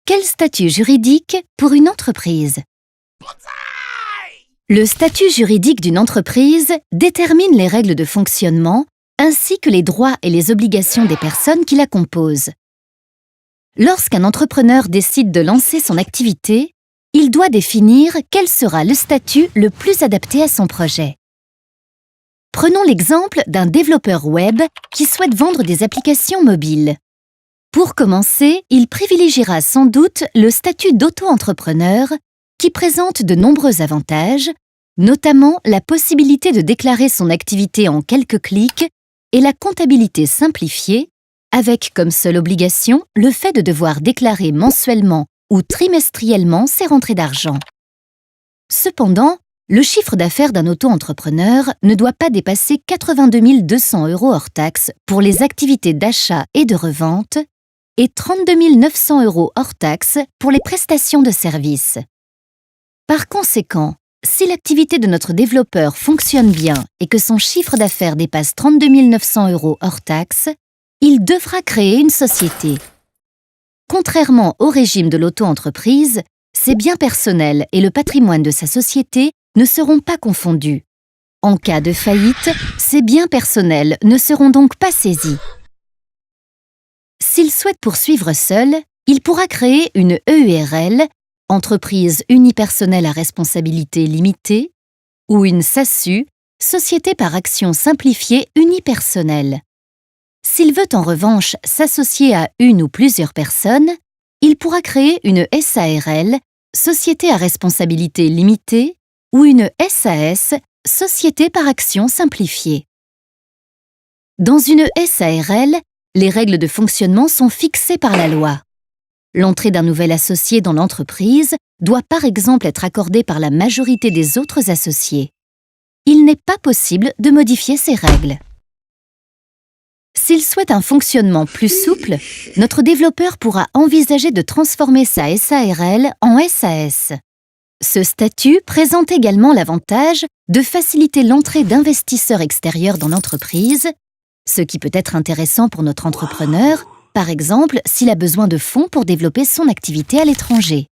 Quel statut juridique pour une entreprise? Le statut juridique d'une entreprise détermine les règles de fonctionnement ainsi que les droits et les obligations des personnes qui la composent. Lorsqu'un entrepreneur décide de lancer son activité, il doit définir quel sera le statut le plus adapté à son projet. Prenons l'exemple d'un développeur web qui souhaite vendre des applications mobiles. Pour commencer, il privilégiera sans doute le statut d'auto-entrepreneur qui présente de nombreux avantages, notamment la possibilité de déclarer son activité en quelques clics et la comptabilité simplifiée, avec comme seule obligation le fait de devoir déclarer mensuellement ou trimestriellement ses rentrées d'argent. Cependant, le chiffre d'affaires d'un auto-entrepreneur ne doit pas dépasser 82 200 € hors taxes pour les activités d'achat et de revente et 32 900 € hors taxes pour les prestations de services. Par conséquent, si l'activité de notre développeur fonctionne bien et que son chiffre d'affaires dépasse 32 900 € hors taxes, il devra créer une société. Contrairement au régime de l'auto-entreprise, ses biens personnels et le patrimoine de sa société ne seront pas confondus. En cas de faillite, ses biens personnels ne seront donc pas saisis. S'il souhaite poursuivre seul, il pourra créer une EURL, entreprise unipersonnelle à responsabilité limitée, ou une SASU, société par action simplifiée unipersonnelle. S'il veut en revanche s'associer à une ou plusieurs personnes, il pourra créer une SARL, société à responsabilité limitée, ou une SAS, société par action simplifiée. Dans une SARL, les règles de fonctionnement sont fixées par la loi. L'entrée d'un nouvel associé dans l'entreprise doit par exemple être accordée par la majorité des autres associés. Il n'est pas possible de modifier ces règles. S'il souhaite un fonctionnement plus souple, notre développeur pourra envisager de transformer sa SARL en SAS. Ce statut présente également l'avantage de faciliter l'entrée d'investisseurs extérieurs dans l'entreprise, ce qui peut être intéressant pour notre entrepreneur, par exemple s'il a besoin de fonds pour développer son activité à l'étranger.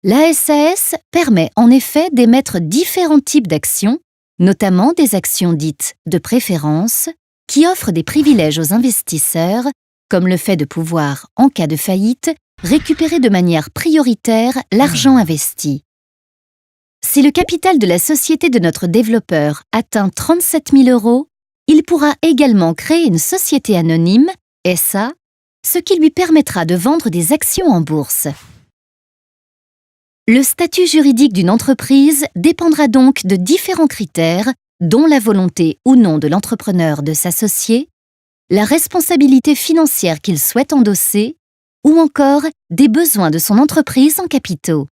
La SAS permet en effet d'émettre différents types d'actions, notamment des actions dites de préférence, qui offrent des privilèges aux investisseurs, comme le fait de pouvoir, en cas de faillite, récupérer de manière prioritaire l'argent investi. Si le capital de la société de notre développeur atteint 37 000 €, il pourra également créer une société anonyme, SA, ce qui lui permettra de vendre des actions en bourse. Le statut juridique d'une entreprise dépendra donc de différents critères, dont la volonté ou non de l'entrepreneur de s'associer, la responsabilité financière qu'il souhaite endosser, ou encore des besoins de son entreprise en capitaux.